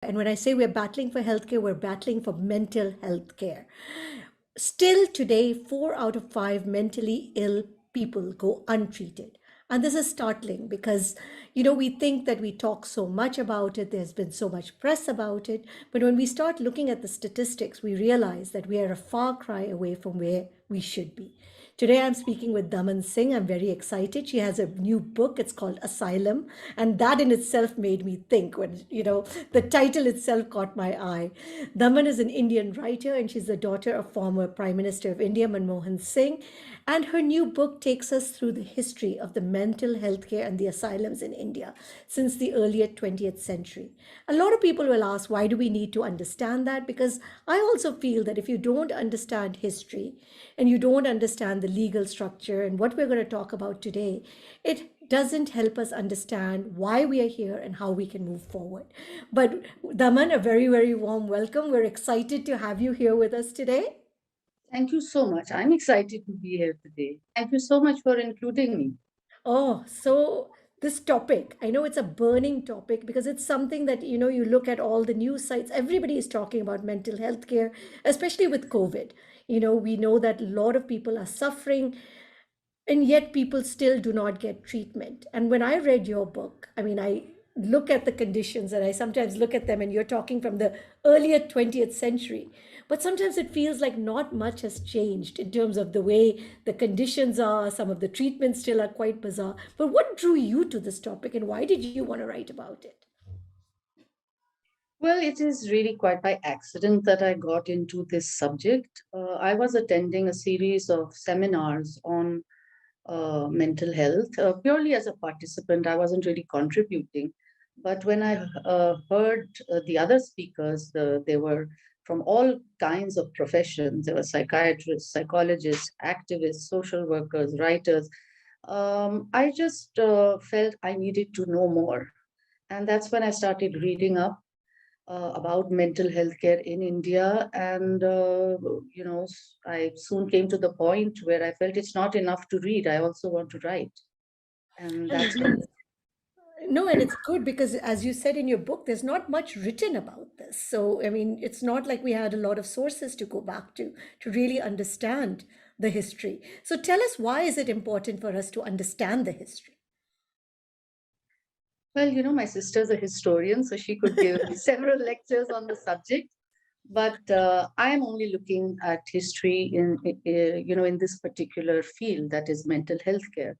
And when I say we're battling for healthcare, we're battling for mental health care. Still today, 4 out of 5 mentally ill people go untreated. And this is startling because, we think that we talk so much about it, there's been so much press about it. But when we start looking at the statistics, we realize that we are a far cry away from where we should be. Today, I'm speaking with Daman Singh. I'm very excited. She has a new book. It's called Asylum. And that in itself made me think when, the title itself caught my eye. Daman is an Indian writer and she's the daughter of former Prime Minister of India, Manmohan Singh. And her new book takes us through the history of the mental health care and the asylums in India since the earlier 20th century. A lot of people will ask, why do we need to understand that? Because I also feel that if you don't understand history and you don't understand the legal structure and what we're going to talk about today, it doesn't help us understand why we are here and how we can move forward. But Daman, a very, very warm welcome. We're excited to have you here with us today. Thank you so much. I'm excited to be here today. Thank you so much for including me. Oh, so this topic, I know it's a burning topic because it's something that, you look at all the news sites, everybody is talking about mental health care, especially with COVID. We know that a lot of people are suffering and yet people still do not get treatment. And when I read your book, I mean, I look at the conditions and I sometimes look at them, and you're talking from the earlier 20th century. But sometimes it feels like not much has changed in terms of the way the conditions are. Some of the treatments still are quite bizarre. But what drew you to this topic and why did you want to write about it? Well, it is really quite by accident that I got into this subject. I was attending a series of seminars on mental health purely as a participant. I wasn't really contributing. But when I heard the other speakers, they were from all kinds of professions. There were psychiatrists, psychologists, activists, social workers, writers. I just felt I needed to know more. And that's when I started reading up about mental health care in India. And, I soon came to the point where I felt it's not enough to read. I also want to write. And And that's when, no, and it's good because, as you said in your book, there's not much written about this. So, I mean, it's not like we had a lot of sources to go back to really understand the history. So, tell us, why is it important for us to understand the history? well, my sister's a historian, so she could give several lectures on the subject. But I am only looking at history in this particular field, that is mental health care.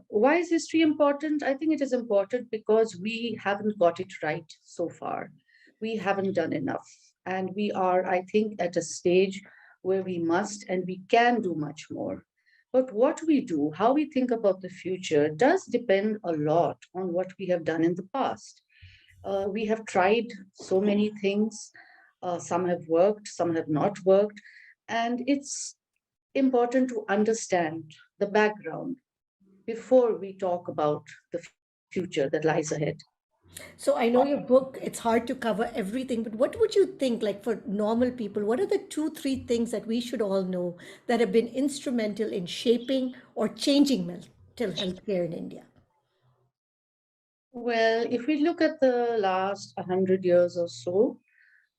Why is history important? I think it is important because we haven't got it right so far. We haven't done enough. And we are, I think, at a stage where we must and we can do much more. But what we do, how we think about the future, does depend a lot on what we have done in the past. We have tried so many things. Some have worked, some have not worked. And it's important to understand the background before we talk about the future that lies ahead. So, I know your book, it's hard to cover everything, but what would you think, like for normal people, what are the two, three things that we should all know that have been instrumental in shaping or changing mental health care in India? Well, if we look at the last 100 years or so,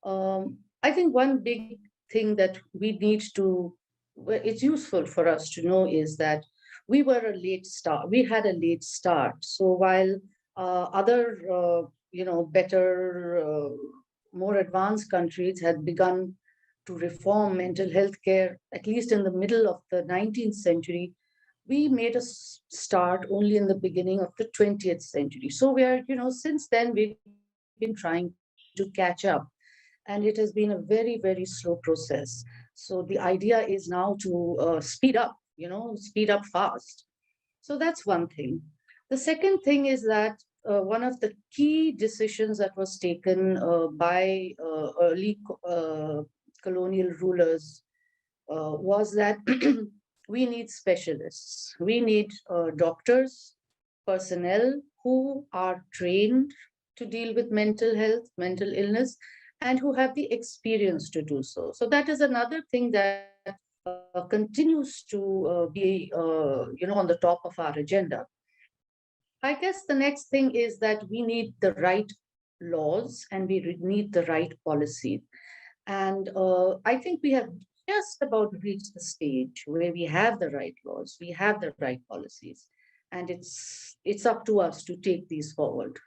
I think one big thing that we need to, well, it's useful for us to know is that we were a late start. We had a late start. So while other, better, more advanced countries had begun to reform mental health care, at least in the middle of the 19th century, we made a start only in the beginning of the 20th century. So we are, since then we've been trying to catch up. And it has been a very, very slow process. So the idea is now to speed up fast. So that's one thing. The second thing is that one of the key decisions that was taken by early colonial rulers was that we need specialists. We need doctors, personnel who are trained to deal with mental health, mental illness, and who have the experience to do so. So that is another thing that continues to be, on the top of our agenda. I guess the next thing is that we need the right laws and we need the right policy. And I think we have just about reached the stage where we have the right laws, we have the right policies, and it's up to us to take these forward.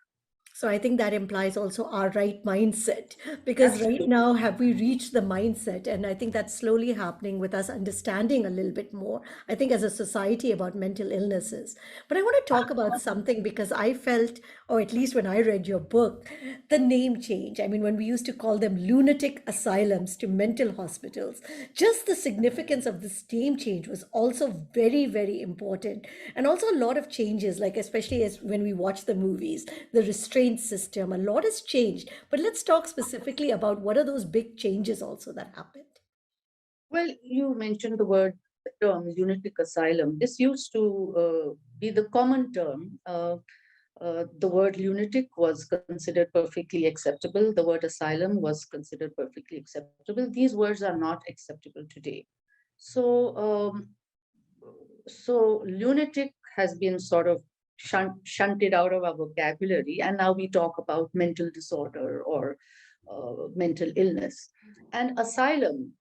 So I think that implies also our right mindset, because right Absolutely. now have we reached the mindset, and I think that's slowly happening with us understanding a little bit more, I think, as a society about mental illnesses. But I want to talk about something because I felt, or at least when I read your book, the name change. I mean, when we used to call them lunatic asylums to mental hospitals, just the significance of this name change was also very, very important. And also a lot of changes, like especially as when we watch the movies, the restraint system, a lot has changed. But let's talk specifically about what are those big changes also that happened. Well, you mentioned the term lunatic asylum. This used to be the common term. The word lunatic was considered perfectly acceptable. The word asylum was considered perfectly acceptable. These words are not acceptable today. So, so lunatic has been sort of shunted out of our vocabulary, and now we talk about mental disorder or mental illness. And asylum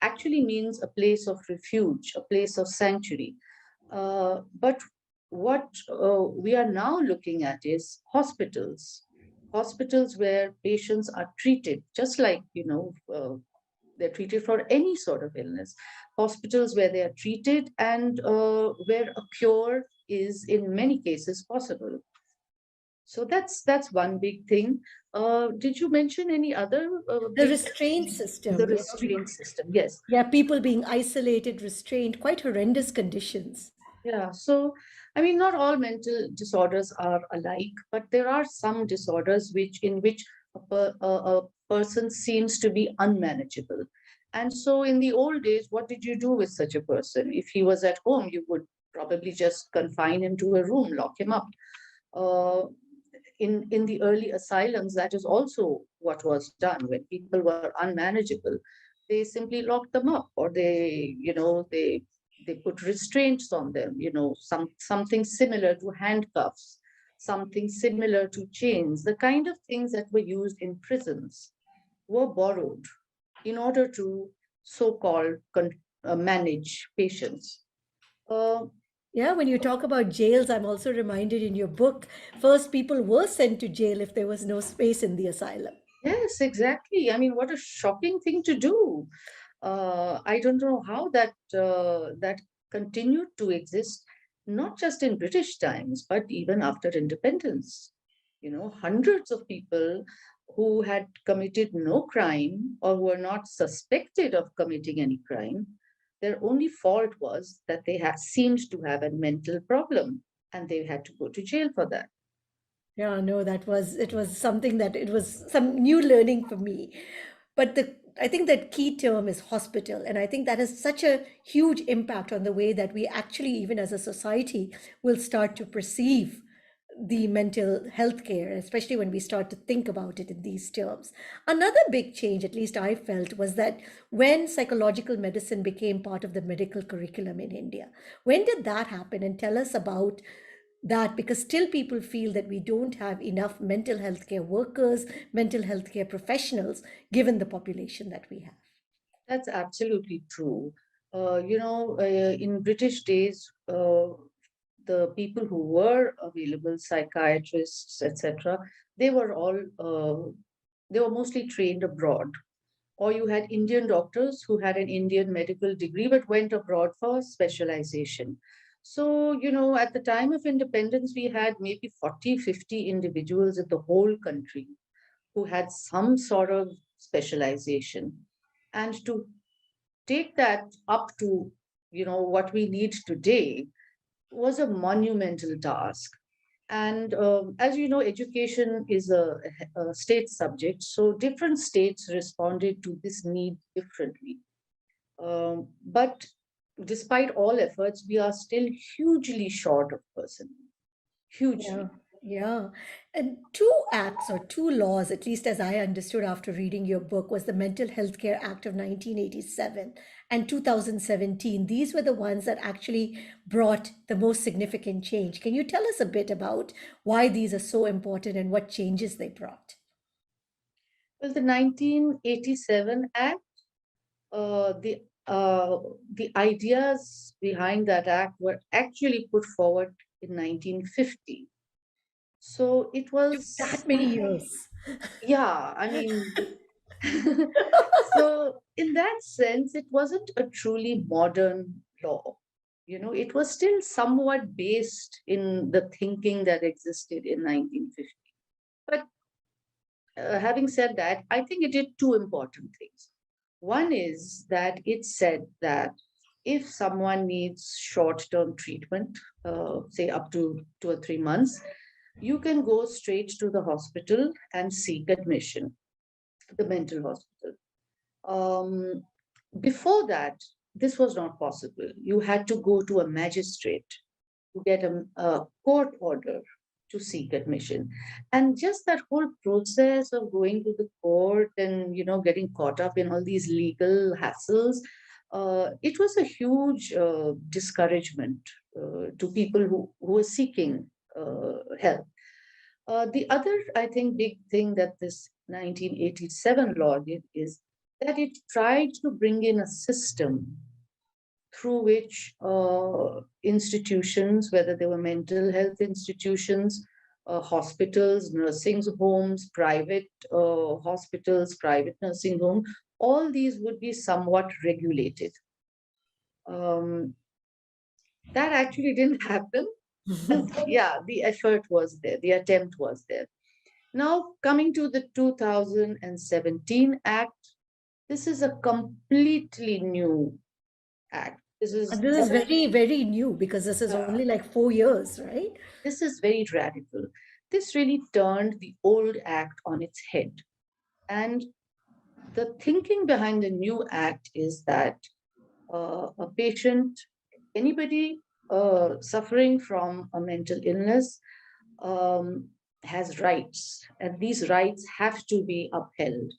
actually means a place of refuge, a place of sanctuary. But what we are now looking at is hospitals, hospitals where patients are treated just like, they're treated for any sort of illness. Hospitals where they are treated and where a cure is in many cases possible. So that's one big thing. Did you mention any other The big? restraint The system, restraint system, yes. yeah, people being isolated, restrained, quite horrendous conditions. Yeah, so I mean, not all mental disorders are alike, but there are some disorders in which a person seems to be unmanageable. And so, in the old days, what did you do with such a person? If he was at home, you would probably just confine him to a room, lock him up. Uh, in the early asylums, that is also what was done. When people were unmanageable, they simply locked them up, or they put restraints on them, something similar to handcuffs, something similar to chains. The kind of things that were used in prisons were borrowed in order to so-called manage patients. Uh, Yeah, when you talk about jails, I'm also reminded in your book, first people were sent to jail if there was no space in the asylum. yes, exactly. I mean, what a shocking thing to do. I don't know how that continued to exist, not just in British times, but even after independence. Hundreds of people who had committed no crime or were not suspected of committing any crime, their only fault was that they had seemed to have a mental problem, and they had to go to jail for that. Yeah, no, it was something that it was some new learning for me. But I think that key term is hospital. And I think that has such a huge impact on the way that we actually, even as a society, will start to perceive the mental health care, especially when we start to think about it in these terms. Another big change, at least I felt, was that when psychological medicine became part of the medical curriculum in India. When did that happen? And tell us about that, because still people feel that we don't have enough mental health care workers, mental health care professionals, given the population that we have. That's absolutely true. In British days, the people who were available, psychiatrists, etc., they were all they were mostly trained abroad. Or you had Indian doctors who had an Indian medical degree but went abroad for specialization. So, at the time of independence, we had maybe 40, 50 individuals in the whole country who had some sort of specialization. And to take that up to, what we need today was a monumental task. And as you know, education is a state subject, so different states responded to this need differently. But despite all efforts, we are still hugely short of personnel, Yeah. hugely. Yeah. And two acts or two laws, at least as I understood after reading your book, was the Mental Health Care Act of 1987 and 2017. These were the ones that actually brought the most significant change. Can you tell us a bit about why these are so important and what changes they brought? Well, the 1987 Act, uh, the the ideas behind that act were actually put forward in 1950. So it Took was, that many years. yeah, I mean, so in that sense, it wasn't a truly modern law. It was still somewhat based in the thinking that existed in 1950. But having said that, I think it did two important things. One is that it said that if someone needs short term treatment, say up to 2 or 3 months, you can go straight to the hospital and seek admission, the mental hospital. Um, Before that, this was not possible. You had to go to a magistrate to get a court order to seek admission. And just that whole process of going to the court and getting caught up in all these legal hassles, it was a huge discouragement to people who were seeking help. The other, I think, big thing that this 1987 law did is that it tried to bring in a system through which institutions, whether they were mental health institutions, hospitals, nursing homes, private hospitals, private nursing home, all these would be somewhat regulated. Um, that actually didn't happen, but yeah, the effort was there, the attempt was there. Now, coming to the 2017 Act, this is a completely new act. This And is this is very, very new because this is only like 4 years, right? This is very radical. This really turned the old act on its head. And the thinking behind the new act is that a patient, anybody suffering from a mental illness, um, has rights, and these rights have to be upheld.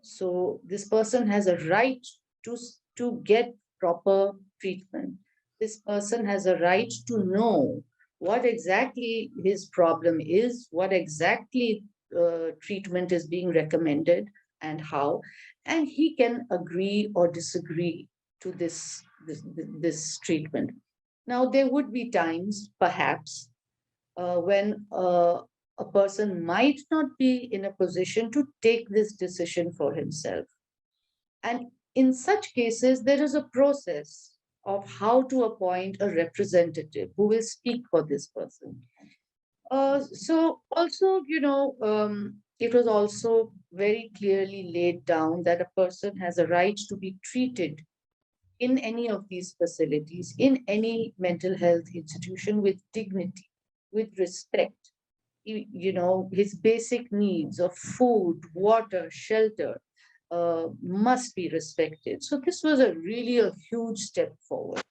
So this person has a right to get proper treatment. This person has a right to know what exactly his problem is, what exactly treatment is being recommended, and how, and he can agree or disagree to this treatment. Now, there would be times, perhaps, when a person might not be in a position to take this decision for himself. And in such cases, there is a process of how to appoint a representative who will speak for this person. So also, it was also very clearly laid down that a person has a right to be treated in any of these facilities, in any mental health institution with dignity, with respect. His basic needs of food, water, shelter must be respected. So this was really a huge step forward.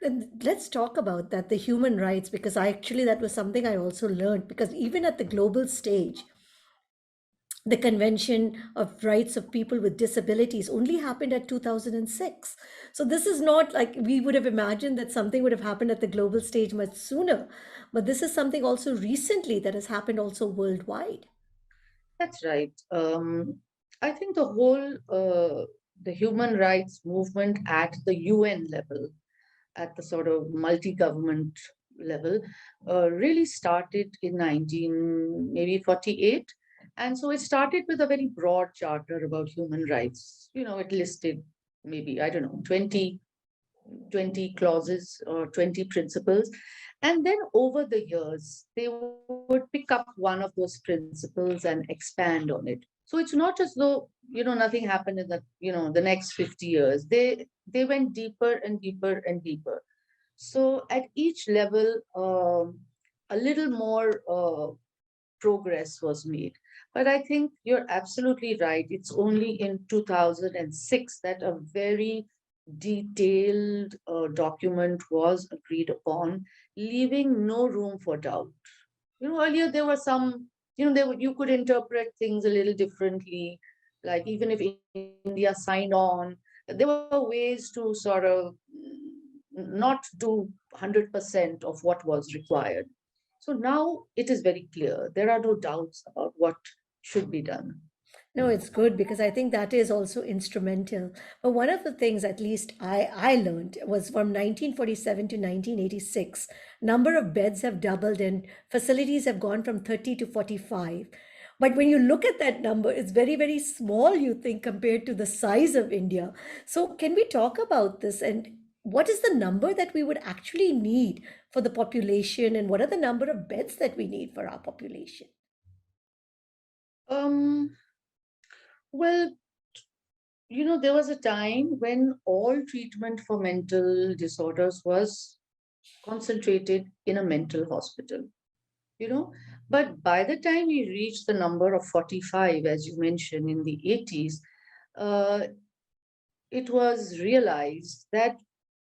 And let's talk about that, the human rights, because that was something I also learned. Because even at the global stage, the Convention of Rights of People with Disabilities only happened at 2006. So this is not like we would have imagined that something would have happened at the global stage much sooner. But this is something also recently that has happened also worldwide. That's right. I think the human rights movement at the UN level, at the sort of multi-government level, really started in 19 maybe 48. And so it started with a very broad charter about human rights. It listed maybe, I don't know, 20 clauses or 20 principles. And then over the years, they would pick up one of those principles and expand on it. So it's not as though, nothing happened in the next 50 years. They went deeper and deeper and deeper. So at each level, a little more progress was made. But I think you're absolutely right. It's only in 2006 that a very detailed document was agreed upon, leaving no room for doubt. Earlier there were some, you could interpret things a little differently. Like even if India signed on, there were ways to sort of not do 100% of what was required. So now it is very clear. There are no doubts about what should be done. No, it's good because I think that is also instrumental. But one of the things, at least I learned, was from 1947 to 1986, number of beds have doubled and facilities have gone from 30 to 45. But when you look at that number, it's very, very small, you think, compared to the size of India. So can we talk about this and what is the number that we would actually need for the population and what are the number of beds that we need for our population? Um, well, there was a time when all treatment for mental disorders was concentrated in a mental hospital, you know. But by the time we reached the number of 45, as you mentioned, in the 80s, uh, it was realized that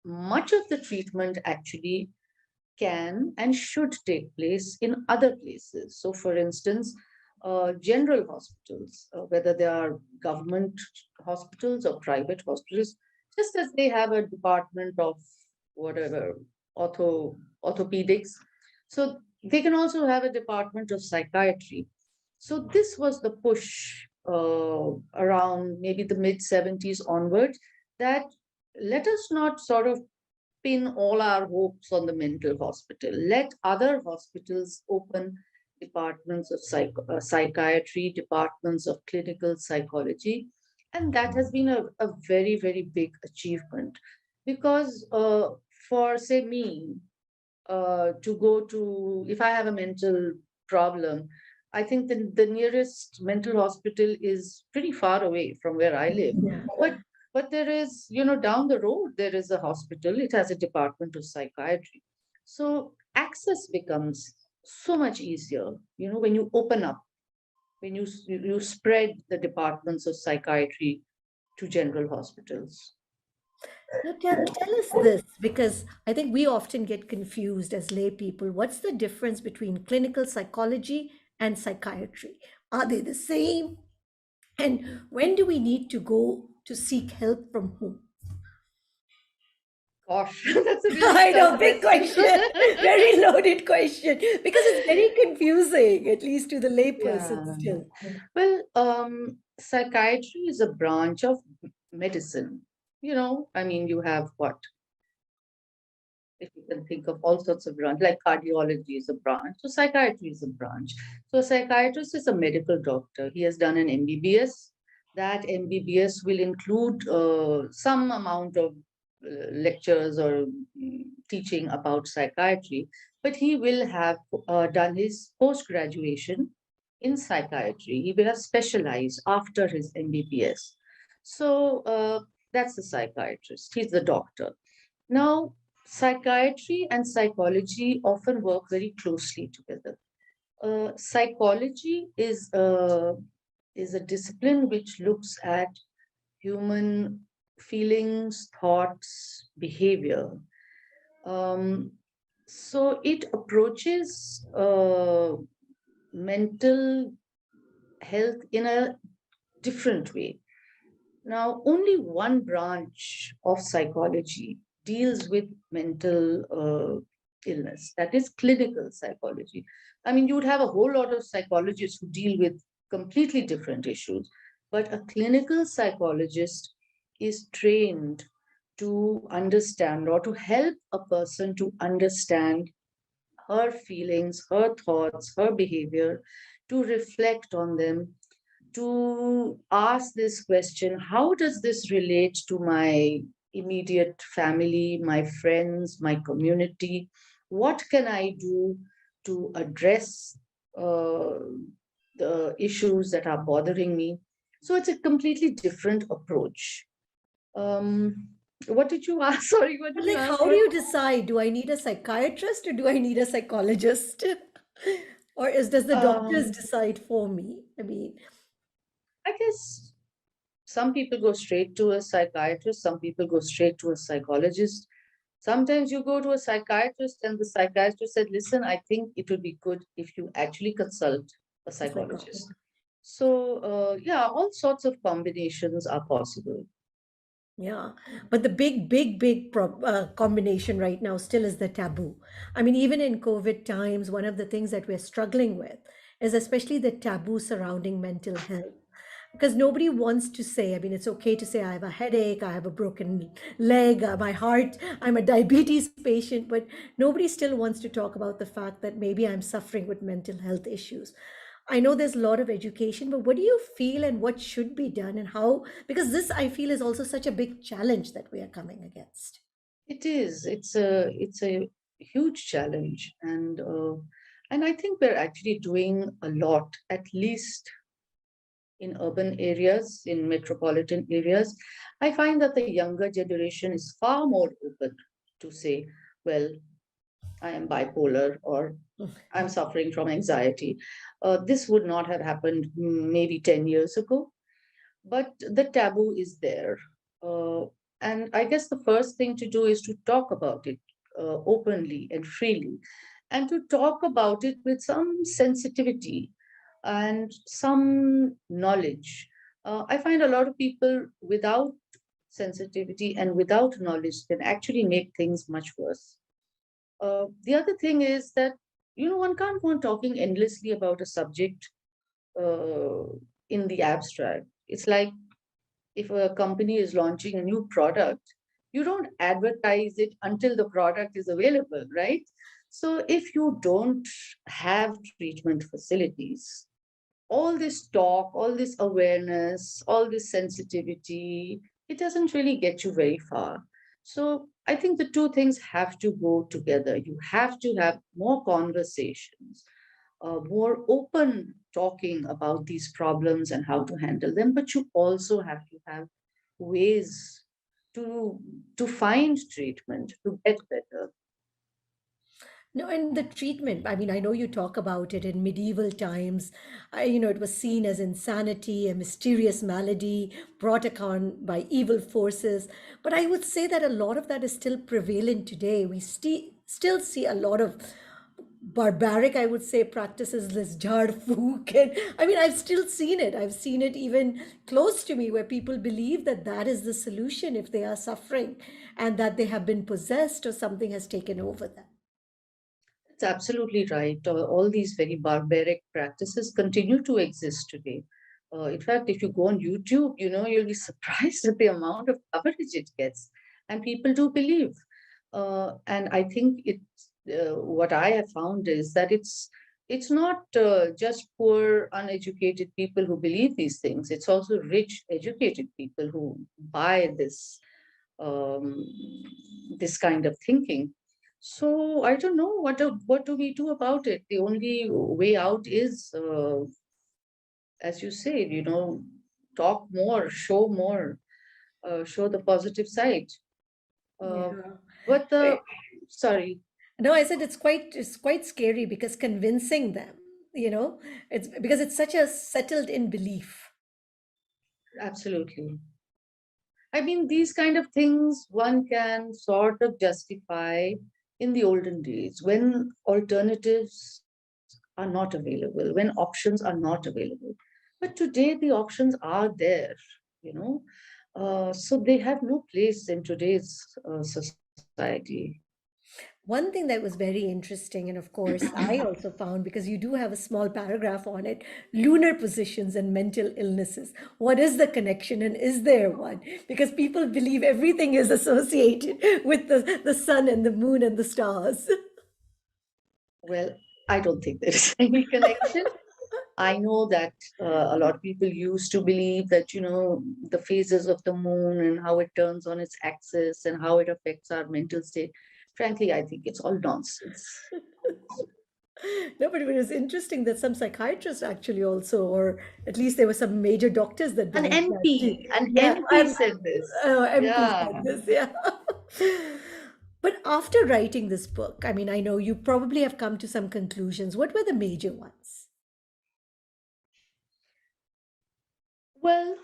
much of the treatment actually can and should take place in other places. So, for instance, general hospitals, whether they are government hospitals or private hospitals, just as they have a department of whatever, orthopedics, so they can also have a department of psychiatry. So this was the push around maybe the mid 70s onwards, that let us not sort of pin all our hopes on the mental hospital. Let other hospitals open departments of psychiatry, departments of clinical psychology. And that has been a very, very big achievement because for, say, me, to go to, if I have a mental problem, I think the nearest mental hospital is pretty far away from where I live. Yeah. But but there is, down the road, there is a hospital. It has a department of psychiatry. So access becomes so much easier, when you open up, when you spread the departments of psychiatry to general hospitals. Now tell us this, because I think we often get confused as lay people. What's the difference between clinical psychology and psychiatry? Are they the same? And when do we need to go to seek help from whom? Gosh, that's a really I tough know, big question. question, very loaded question, because it's very confusing, at least to the layperson Yeah. still. Well, psychiatry is a branch of medicine. I mean, you have what? If you can think of all sorts of branch, like cardiology is a branch, so psychiatry is a branch. So a psychiatrist is a medical doctor. He has done an MBBS. That MBBS will include some amount of lectures or teaching about psychiatry, but he will have done his post graduation in psychiatry. He will have specialized after his MBBS. So that's the psychiatrist. He's the doctor. Now, psychiatry and psychology often work very closely together. Psychology is a discipline which looks at human feelings, thoughts, behavior. Um, so it approaches mental health in a different way. Now, only one branch of psychology deals with mental illness, that is clinical psychology. I mean, you would have a whole lot of psychologists who deal with completely different issues, but a clinical psychologist is trained to understand or to help a person to understand her feelings, her thoughts, her behavior, to reflect on them, to ask this question: how does this relate to my immediate family, my friends, my community? What can I do to address uh, the issues that are bothering me? So it's a completely different approach. Um, what did you ask? Sorry, what did But you like, ask? how do you decide? Do I need a psychiatrist or do I need a psychologist? Or does the doctors Um, decide for me? I mean, I guess some people go straight to a psychiatrist, some people go straight to a psychologist. Sometimes you go to a psychiatrist, and the psychiatrist said, "Listen, I think it would be good if you actually consult a It's like, oh, psychologist." So, yeah, all sorts of combinations are possible. yeah, but the big combination right now still is the taboo. I mean, even in COVID times, one of the things that we're struggling with is especially the taboo surrounding mental health. Because nobody wants to say, I mean, it's okay to say, I have a headache, I have a broken leg, my heart, I'm a diabetes patient, but nobody still wants to talk about the fact that maybe I'm suffering with mental health issues. I know there's a lot of education, but what do you feel and what should be done and how? Because this, I feel, is also such a big challenge that we are coming against. It is. It's a huge challenge, and I think we're actually doing a lot, at least in urban areas, in metropolitan areas. I find that the younger generation is far more open to say, well, I am bipolar, or I'm suffering from anxiety. This would not have happened maybe 10 years ago, but the taboo is there. Uh, and I guess the first thing to do is to talk about it openly and freely, and to talk about it with some sensitivity and some knowledge. I find a lot of people without sensitivity and without knowledge can actually make things much worse. The other thing is that, one can't go on talking endlessly about a subject uh, in the abstract. It's like if a company is launching a new product, you don't advertise it until the product is available, right? So if you don't have treatment facilities, all this talk, all this awareness, all this sensitivity, it doesn't really get you very far. So I think the two things have to go together. You have to have more conversations, more open talking about these problems and how to handle them, but you also have to have ways to to find treatment to get better. No, and the treatment, I mean, I know you talk about it in medieval times. It was seen as insanity, a mysterious malady brought upon by evil forces. But I would say that a lot of that is still prevalent today. We still see a lot of barbaric, I would say, practices, this jhar fook. And I mean, I've still seen it. I've seen it even close to me where people believe that that is the solution if they are suffering and that they have been possessed or something has taken over them. It's absolutely right. All these very barbaric practices continue to exist today. In fact, if you go on YouTube, you'll be surprised at the amount of coverage it gets, and people do believe. And I think what I have found is that it's not just poor, uneducated people who believe these things. It's also rich, educated people who buy um, this kind of thinking. So I don't know what do we do about it. The only way out is, as you said, talk more, show the positive side. Uh, Yeah. but sorry, No, I said it's quite scary because convincing them, you know, it's because it's such a settled in belief. absolutely. I mean, these kind of things one can sort of justify in the olden days when alternatives are not available, when options are not available. But today the options are there, you know. So they have no place in today's society. One thing that was very interesting, and of course, I also found because you do have a small paragraph on it, lunar positions and mental illnesses. What is the connection, and is there one? Because people believe everything is associated with the sun and the moon and the stars. Well, I don't think there is any connection. I know that a lot of people used to believe that, the phases of the moon and how it turns on its axis and how it affects our mental state. Frankly, I think it's all nonsense. No, but it was interesting that some psychiatrists actually also, or at least there were some major doctors that An believed that too. MP, an Yeah, MP said this. MP Yeah. said this, yeah. But after writing this book, I mean, I know you probably have come to some conclusions. What were the major ones? Well,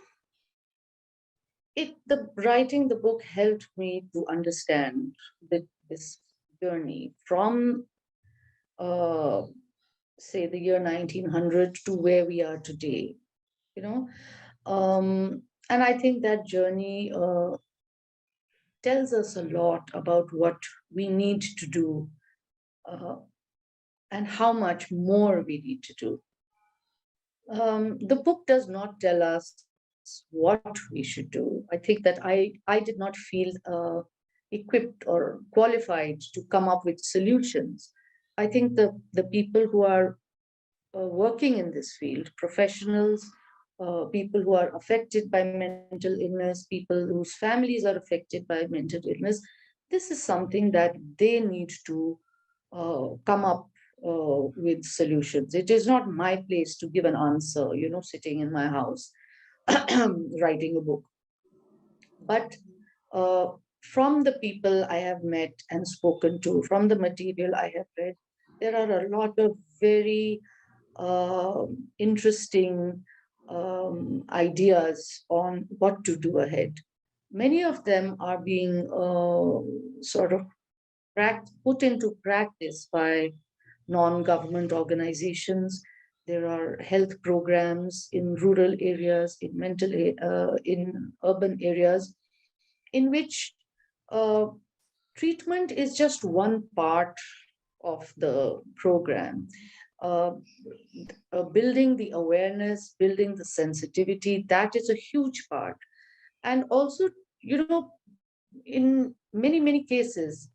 the writing the book helped me to understand this journey from uh, say the year 1900 to where we are today, you know. And I think that journey tells us a lot about what we need to do, uh, and how much more we need to do. The book does not tell us what we should do. I think that I did not feel equipped or qualified to come up with solutions. I think the people who are working in this field, professionals, people who are affected by mental illness, people whose families are affected by mental illness, this is something that they need to come up with solutions. It is not my place to give an answer, sitting in my house writing a book. But uh, from the people I have met and spoken to, from the material I have read, there are a lot of very interesting ideas on what to do ahead. Many of them are being sort of put into practice by non-government organizations. There are health programs in rural areas, in urban areas, in which uh, treatment is just one part of the program. Uh, Building the awareness, building the sensitivity, that is a huge part. And also, in many cases,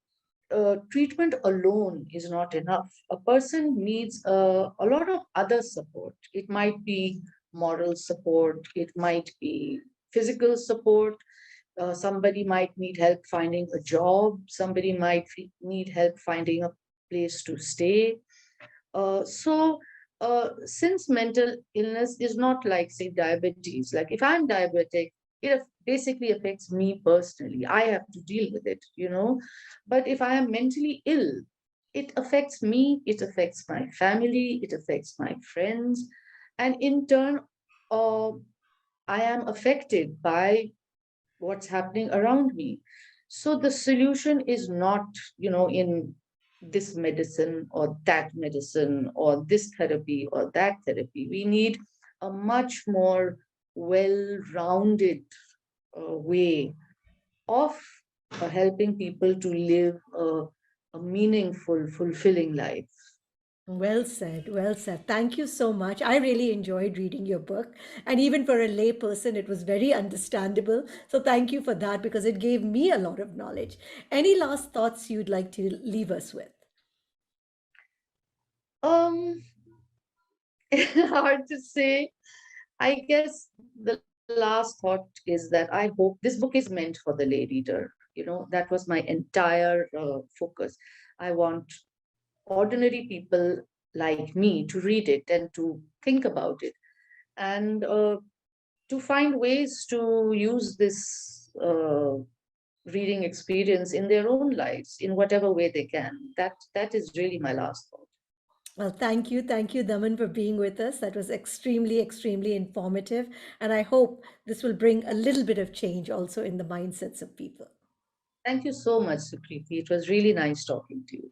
treatment alone is not enough. A person needs a lot of other support. It might be moral support, it might be physical support. Somebody might need help finding a job, somebody might need help finding a place to stay. Since mental illness is not like, say, diabetes, like if I'm diabetic, it basically affects me personally. I have to deal with it. But if I am mentally ill, it affects me, it affects my family, it affects my friends. And in turn, uh, I am affected by what's happening around me. So the solution is not, in this medicine or that medicine or this therapy or that therapy. We need a much more well-rounded way of helping people to live a meaningful, fulfilling life. Well said, well said. Thank you so much. I really enjoyed reading your book. And even for a lay person, it was very understandable. So thank you for that because it gave me a lot of knowledge. Any last thoughts you'd like to leave us with? Um, Hard to say. I guess the last thought is that I hope this book is meant for the lay reader. That was my entire focus. I want ordinary people like me to read it and to think about it, and to find ways to use this reading experience in their own lives in whatever way they can. That is really my last thought. Well, thank you. Thank you, Daman, for being with us. That was extremely, extremely informative. And I hope this will bring a little bit of change also in the mindsets of people. Thank you so much, Sukriti. It was really nice talking to you.